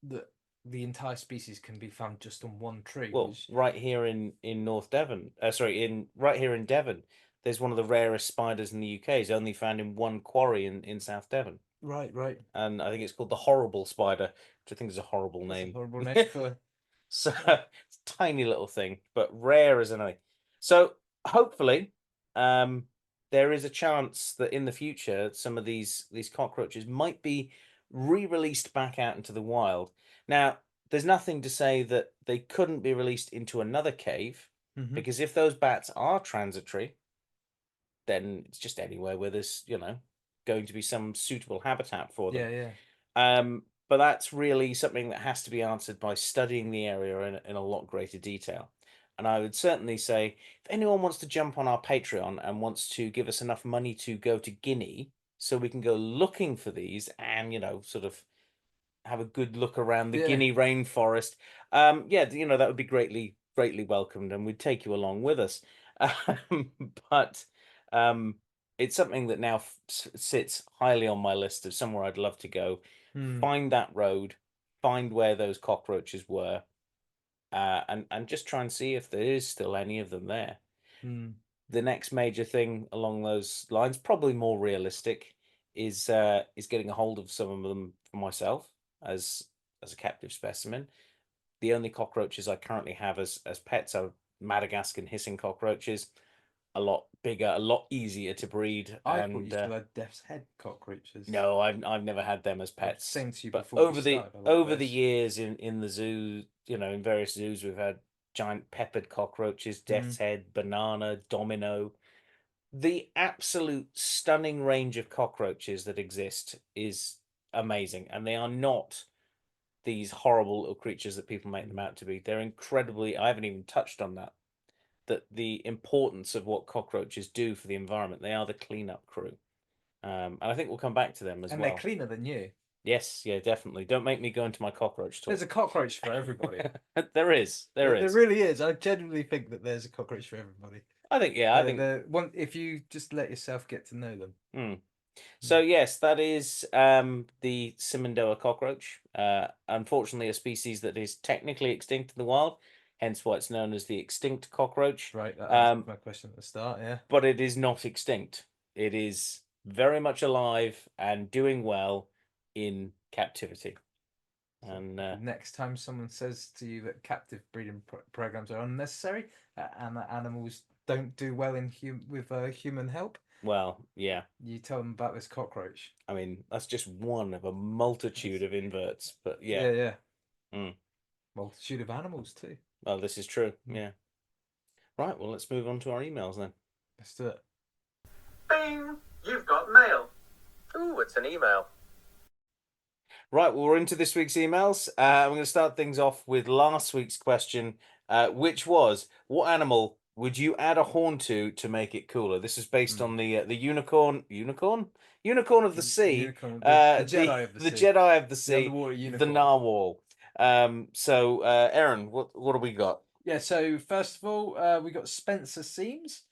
that the entire species can be found just on one tree. well, right here in North Devon, right here in Devon, there's one of the rarest spiders in the UK. It's only found in one quarry in South Devon. Right. And I think it's called the horrible spider, which I think is a horrible That's a name. horrible name for. So it's a tiny little thing, but rare as anything. So hopefully, there is a chance that in the future some of these cockroaches might be re-released back out into the wild. Now, there's nothing to say that they couldn't be released into another cave, because if those bats are transitory, then it's just anywhere where there's, going to be some suitable habitat for them. Yeah. But that's really something that has to be answered by studying the area in a lot greater detail. And I would certainly say, if anyone wants to jump on our Patreon and wants to give us enough money to go to Guinea so we can go looking for these and, sort of have a good look around the Guinea rainforest, that would be greatly welcomed, and we'd take you along with us. But it's something that now sits highly on my list of somewhere I'd love to go. Find that road, find where those cockroaches were, and just try and see if there is still any of them there. The next major thing along those lines, probably more realistic, is getting a hold of some of them for myself as a captive specimen. The only cockroaches I currently have as pets are Madagascan hissing cockroaches. A lot bigger, a lot easier to breed. I thought you still had death's head cockroaches. No, I've never had them as pets. Saying to you but before over we the started, I like over the this. years in the zoo, in various zoos, we've had giant peppered cockroaches, death's head, banana, domino. The absolute stunning range of cockroaches that exist is amazing, and they are not these horrible little creatures that people make them out to be. They're incredibly. I haven't even touched on that the importance of what cockroaches do for the environment. They are the cleanup crew. And I think we'll come back to them as well. And they're cleaner than you. Yes, yeah, definitely. Don't make me go into my cockroach talk. There's a cockroach for everybody. There is. There really is. I genuinely think that there's a cockroach for everybody. I think, yeah, I think if you just let yourself get to know them. So yes, that is the simondoa cockroach. Unfortunately, a species that is technically extinct in the wild, hence why it's known as the extinct cockroach. Right, that answers my question at the start, yeah. But it is not extinct. It is very much alive and doing well in captivity. And next time someone says to you that captive breeding programs are unnecessary and that animals don't do well with human help, well, yeah, you tell them about this cockroach. I mean, that's just one of a multitude of inverts, but yeah. Yeah. Multitude of animals too. Well, this is true. Yeah. Right, well, let's move on to our emails then. Let's do it. Bing! You've got mail. Ooh, it's an email. Right, well, we're into this week's emails. I'm going to start things off with last week's question, which was, what animal would you add a horn to make it cooler? This is based Hmm. on the unicorn of the sea, Unicorn, the Jedi of the the sea. Jedi of the The sea, underwater the unicorn. narwhal. So Aaron, what have we got? Yeah, so first of all, we got Spencer Seams.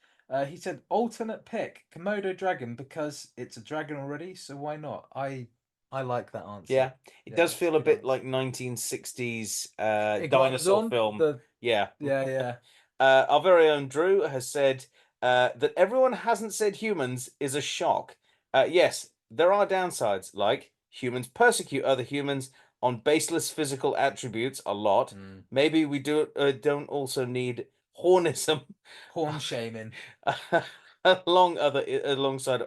He said alternate pick Komodo dragon because it's a dragon already, so why not? I like that answer. Yeah, it does it's feel a good bit answer. like 1960s dinosaur Iguanodon, film. Yeah. yeah. Our very own Drew has said that everyone hasn't said humans is a shock. Yes, there are downsides, like humans persecute other humans on baseless physical attributes a lot. Mm. Maybe we don't also need hornism Horn shaming. alongside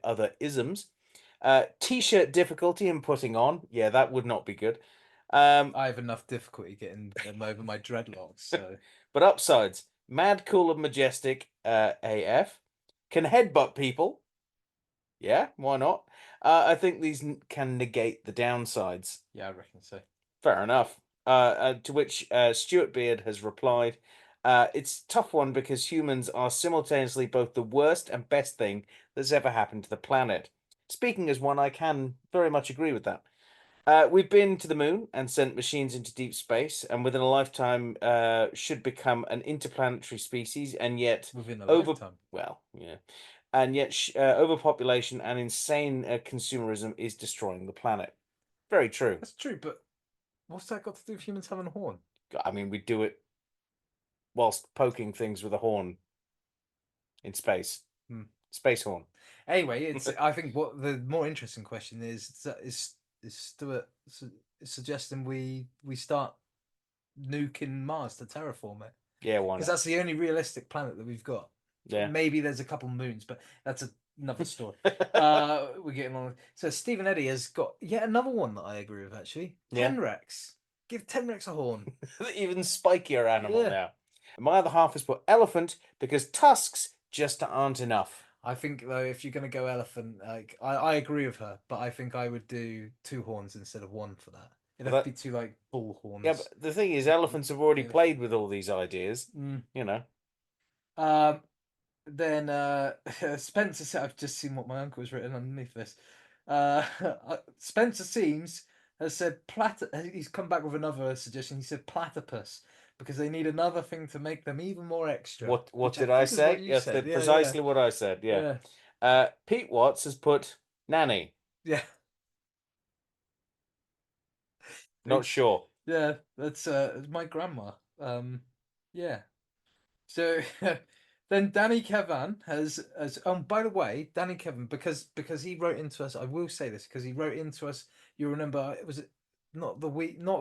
other isms. T-shirt difficulty in putting on. Yeah, that would not be good. I have enough difficulty getting them over my dreadlocks, so But upsides: mad, cool, and majestic. AF can headbutt people. Yeah, why not? I think these can negate the downsides. yeah, I reckon so. Fair enough. To which Stuart Beard has replied, it's a tough one because humans are simultaneously both the worst and best thing that's ever happened to the planet. Speaking as one, I can very much agree with that. We've been to the moon and sent machines into deep space, and within a lifetime should become an interplanetary species, and yet Within a over lifetime. well, yeah, and yet overpopulation and insane consumerism is destroying the planet. Very true. That's true, but what's that got to do with humans having a horn? I mean, we do it whilst poking things with a horn in space. Hmm. Space horn. Anyway, it's. I think what the more interesting question is Stuart suggesting we start nuking Mars to terraform it Yeah, why because not? that's the only realistic planet that we've got. Yeah. Maybe there's a couple moons, but that's another story. We're getting on. So Stephen Eddy has got yet another one that I agree with actually. Yeah. Tenrex. Give Tenrex a horn. Even spikier animal Yeah. now. My other half has put elephant because tusks just aren't enough. I think though, if you're gonna go elephant, like I agree with her, but I think I would do 2 horns instead of 1 for that. It'd have to be 2 like bull horns. Yeah, but the thing is, elephants have already Yeah. played with all these ideas. Mm. You know. Then Spencer said, I've just seen what my uncle has written underneath this. Spencer Seams has said he's come back with another suggestion. He said platypus because they need another thing to make them even more extra. What did I say? Yes, said. precisely what I said. Yeah. Pete Watts has put nanny. Yeah. Not sure. Yeah, that's my grandma. Yeah. So then Danny Kevan has oh, by the way, Danny Kevan, because he wrote into us, I will say this because he wrote into us, you remember it was not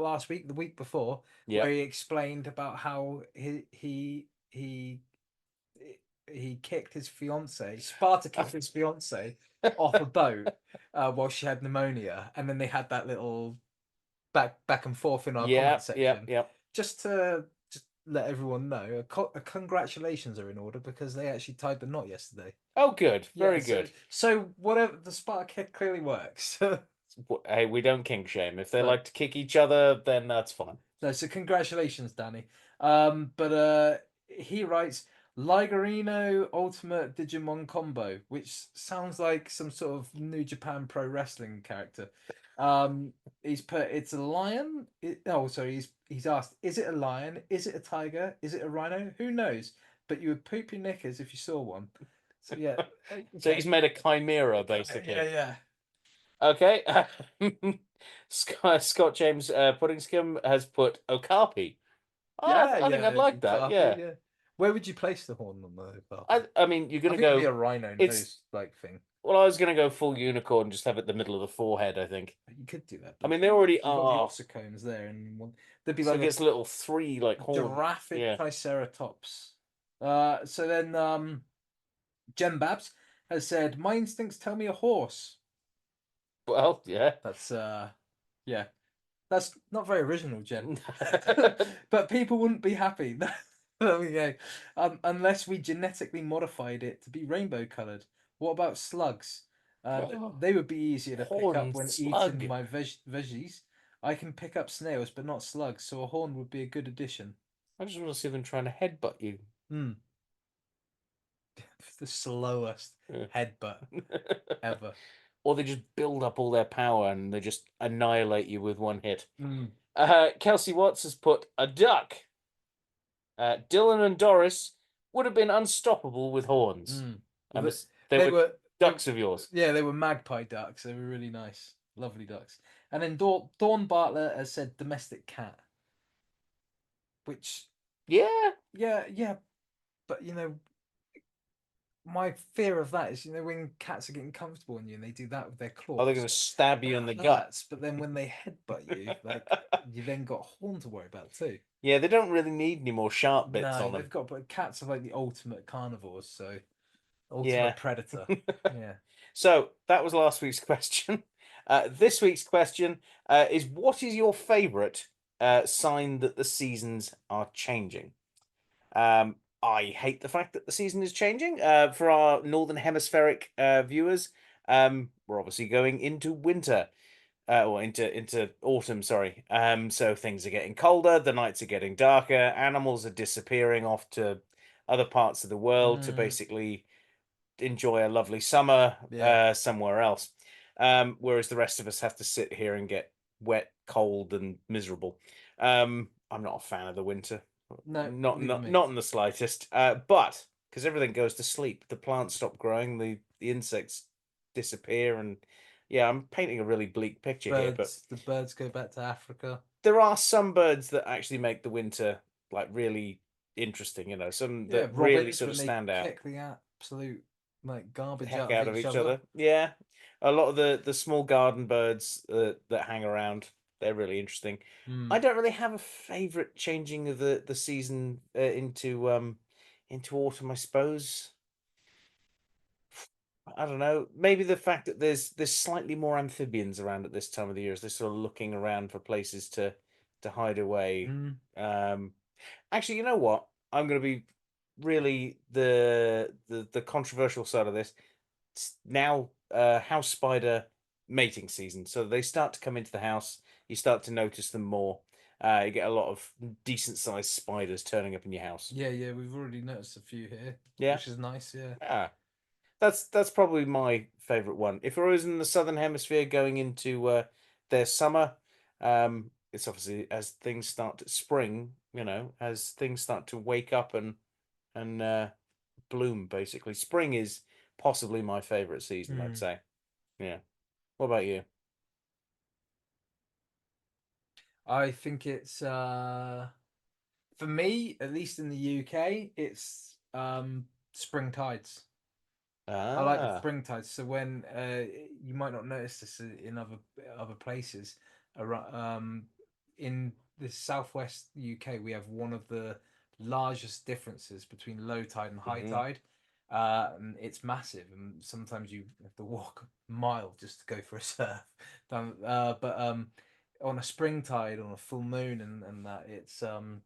last week, the week before, Yeah. where he explained about how he kicked his fiance, Sparta kicked his fiance off a boat while she had pneumonia, and then they had that little back and forth in our comment section. Yeah. Just to let everyone know, congratulations are in order because they actually tied the knot yesterday. Oh, good. Very Yeah, good. So whatever, the spark kick clearly works. Hey, we don't kink shame. If they No. like to kick each other, then that's fine. No, so congratulations, Danny. But he writes Ligarino Ultimate Digimon Combo, which sounds like some sort of New Japan Pro Wrestling character. He's put it's a lion. He's asked, is it a lion? Is it a tiger? Is it a rhino? Who knows? But you would poop your knickers if you saw one. So yeah. Okay. So he's made a chimera, basically. Yeah. Okay. Scott James Pudding Skim has put Okapi. I think I'd like that. Yeah. Where would you place the horn on the? I mean, you're I gonna think it'd go. be a rhino it's- nose like thing. Well, I was gonna go full unicorn, and just have it in the middle of the forehead. I think. You could do that. I mean, they already you've got are. the ossicones there, and there'd be So like it gets little 3 like horns. giraffic Yeah. triceratops. So then Jem Babs has said, "My instincts tell me a horse." Well, yeah. That's yeah. That's not very original, Jen. But people wouldn't be happy. There we go. Unless we genetically modified it to be rainbow coloured. What about slugs? They would be easier to pick up Horned when slug. eating my veggies. I can pick up snails, but not slugs, so a horn would be a good addition. I just want to see them trying to headbutt you. Mm. The slowest Yeah. headbutt ever. Or they just build up all their power and they just annihilate you with one hit. Mm. Kelsey Watts has put a duck. Dylan and Doris would have been unstoppable with horns. Mm. And Well, they were ducks of yours. Yeah, they were magpie ducks. They were really nice, lovely ducks. And then Dawn Bartlett has said domestic cat, which Yeah. yeah, but you know, my fear of that is, you know, when cats are getting comfortable in you and they do that with their claws. Oh, they're going to stab you in the gut. hurts, but then when they headbutt you, like you then got a horn to worry about too. Yeah, they don't really need any more sharp bits on them. They've got, but cats are like the ultimate carnivores, so ultimate Yeah. predator. Yeah. So that was last week's question. This week's question is: what is your favourite sign that the seasons are changing? I hate the fact that the season is changing. For our northern hemispheric viewers, we're obviously going into winter. Or into autumn, sorry. So things are getting colder, the nights are getting darker, animals are disappearing off to other parts of the world to basically enjoy a lovely summer somewhere else. Whereas the rest of us have to sit here and get wet, cold, and miserable. I'm not a fan of the winter. No, not in the slightest. But because everything goes to sleep, the plants stop growing, the insects disappear, and yeah, I'm painting a really bleak picture here. But the birds go back to Africa. there are some birds that actually make the winter like really interesting. You know, some that really sort of stand out. Kick the absolute like garbage Heck out of each other. Yeah, a lot of the small garden birds that hang around, they're really interesting. I don't really have a favorite changing of the season into autumn, I suppose. I don't know. Maybe the fact that there's slightly more amphibians around at this time of the year as they're sort of looking around for places to hide away. Actually, you know what? I'm going to be really the controversial side of this. It's now house spider mating season, so they start to come into the house. You start to notice them more. You get a lot of decent sized spiders turning up in your house. Yeah, we've already noticed a few here. Yeah, which is nice. Yeah. That's probably my favorite one. If I was in the southern hemisphere going into their summer, it's obviously as things start to spring, you know, as things start to wake up and bloom. Basically, spring is possibly my favorite season. I'd say. Yeah. What about you? I think it's for me, at least in the UK, it's spring tides. I like the spring tides. So when you might not notice this in other places around in the southwest UK, we have one of the largest differences between low tide and high tide. And it's massive, and sometimes you have to walk a mile just to go for a surf. But on a spring tide, on a full moon, and that it's the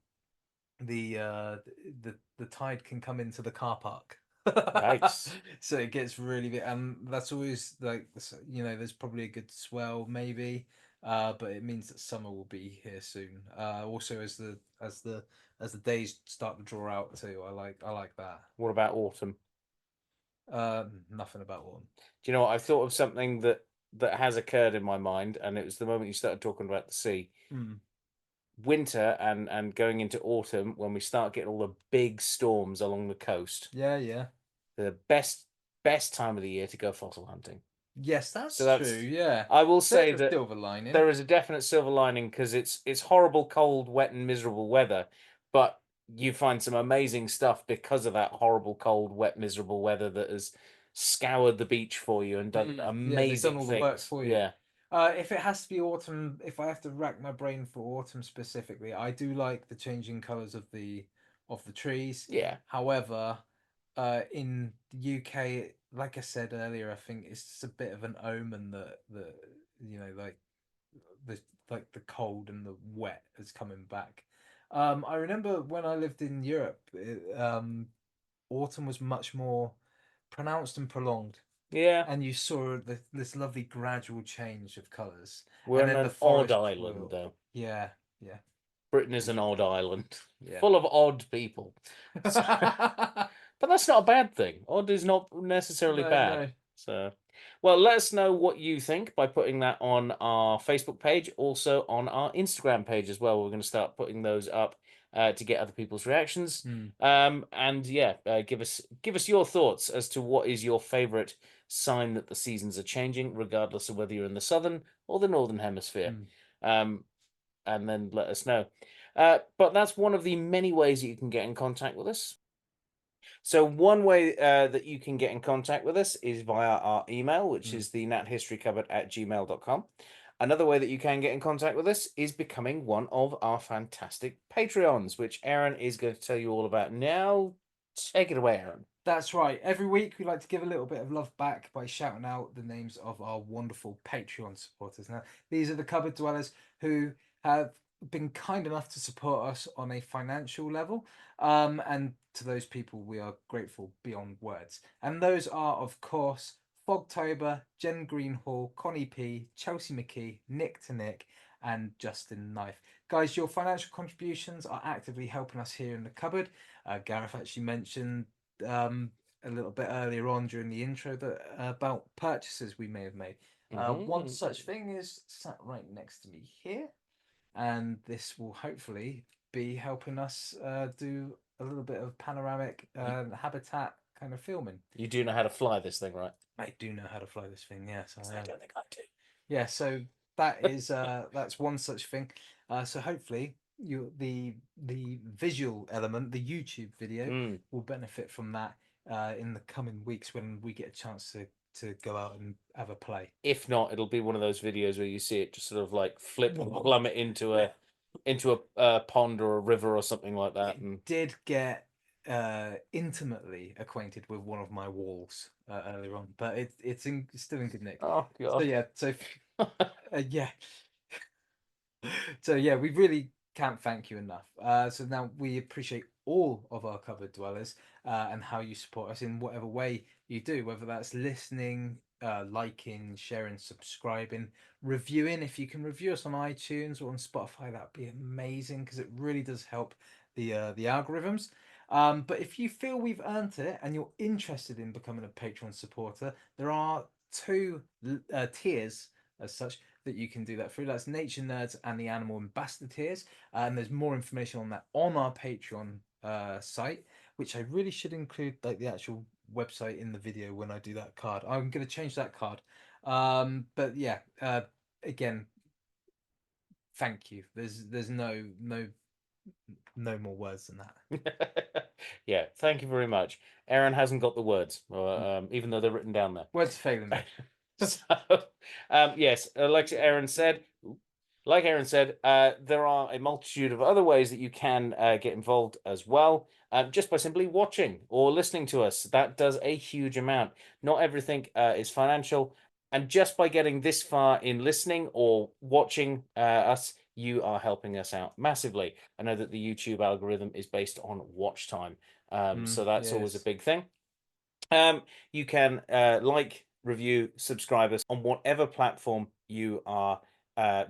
the tide can come into the car park. Nice. So it gets really big, and that's always like, you know, there's probably a good swell maybe, but it means that summer will be here soon. Also as the days start to draw out too, I like that. What about autumn? Nothing about autumn. Do you know what? I've thought of something that has occurred in my mind, and it was the moment you started talking about the sea. Winter and going into autumn, when we start getting all the big storms along the coast. Yeah. The best time of the year to go fossil hunting. Yes, that's So true. Yeah, I will say there's a that silver lining. there is a definite silver lining because it's horrible, cold, wet, and miserable weather, but you find some amazing stuff because of that horrible, cold, wet, miserable weather that has scoured the beach for you and done amazing they've done all the work things. for you. Yeah. If it has to be autumn, if I have to rack my brain for autumn specifically, I do like the changing colours of the trees. Yeah. However, in the UK, like I said earlier, I think it's just a bit of an omen that you know, like the cold and the wet is coming back. I remember when I lived in Europe, autumn was much more pronounced and prolonged. Yeah. And you saw this lovely gradual change of colours. We're and in then an the forest odd island, will... though. Yeah. Britain is an odd island, Yeah. full of odd people. But that's not a bad thing. Odd is not necessarily No, bad. no. So, well, let us know what you think by putting that on our Facebook page, also on our Instagram page as well. We're going to start putting those up to get other people's reactions. And yeah, give us your thoughts as to what is your favorite sign that the seasons are changing, regardless of whether you're in the southern or the northern hemisphere. And then let us know. But that's one of the many ways that you can get in contact with us. So one way that you can get in contact with us is via our email, which is the nathistorykcupboard@gmail.com. Another way that you can get in contact with us is becoming one of our fantastic Patreons, which Aaron is going to tell you all about now. Take it away, Aaron. That's right. Every week we like to give a little bit of love back by shouting out the names of our wonderful Patreon supporters. Now, these are the cupboard dwellers who have been kind enough to support us on a financial level. And to those people, we are grateful beyond words. And those are, of course, Fogtober, Jen Greenhall, Connie P, Chelsea McKee, Nick to Nick, and Justin Knife. Guys, your financial contributions are actively helping us here in the cupboard. Gareth actually mentioned a little bit earlier on during the intro that about purchases we may have made. One such thing is sat right next to me here, and this will hopefully be helping us do a little bit of panoramic habitat kind of filming. You do know how to fly this thing, right? I do know how to fly this thing, yes. I don't think I do. Yeah, so that is that's one such thing. So hopefully the visual element, the YouTube video, will benefit from that in the coming weeks when we get a chance to go out and have a play. If not, it'll be one of those videos where you see it just sort of like flip and plummet into a pond or a river or something like that. And did get intimately acquainted with one of my walls earlier on, but it's still in good nick. oh god. So yeah, so yeah. So yeah, we really can't thank you enough. So now we appreciate all of our cupboard dwellers and how you support us in whatever way you do, whether that's listening, liking, sharing, subscribing, reviewing. If you can review us on iTunes or on Spotify, that'd be amazing because it really does help the algorithms. But if you feel we've earned it and you're interested in becoming a Patreon supporter, there are two tiers as such that you can do that through. That's Nature Nerds and the Animal Ambassador tiers. And there's more information on that on our Patreon site, which I really should include like the actual website in the video when I do that card. I'm going to change that card. But yeah, again, thank you. There's no more words than that. Yeah, thank you very much. Aaron hasn't got the words, even though they're written down there. Words failing me. So, yes, like Aaron said, there are a multitude of other ways that you can get involved as well, just by simply watching or listening to us. That does a huge amount. Not everything is financial, and just by getting this far in listening or watching us, you are helping us out massively. I know that the YouTube algorithm is based on watch time, so that's always a big thing. You can like, review, subscribe us on whatever platform you are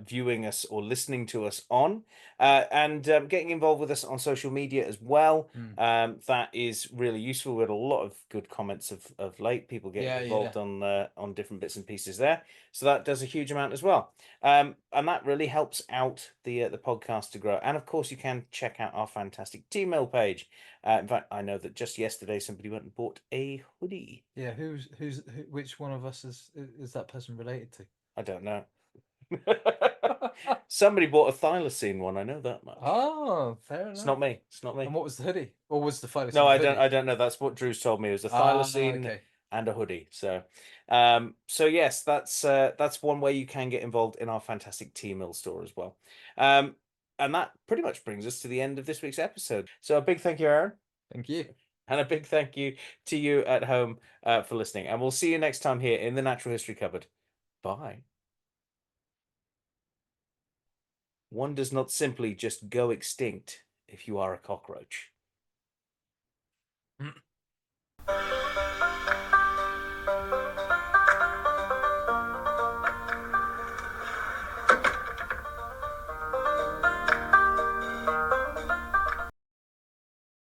viewing us or listening to us on, and getting involved with us on social media as well. That is really useful. We had a lot of good comments of late, people getting involved on different bits and pieces there, so that does a huge amount as well, and that really helps out the podcast to grow. And of course you can check out our fantastic Gmail page. In fact, I know that just yesterday somebody went and bought a hoodie. Yeah, which one of us is that person related to? I don't know. Somebody bought a thylacine one. I know that much. Oh, fair enough. It's not me. It's not me. And what was the hoodie? Or was the thylacine? No, I don't. I don't know. That's what Drew's told me. It was a thylacine and a hoodie. So, so yes, that's one way you can get involved in our fantastic T-Mill store as well. And that pretty much brings us to the end of this week's episode. So a big thank you, Aaron. Thank you. And a big thank you to you at home for listening. And we'll see you next time here in the Natural History Cupboard. Bye. One does not simply just go extinct if you are a cockroach.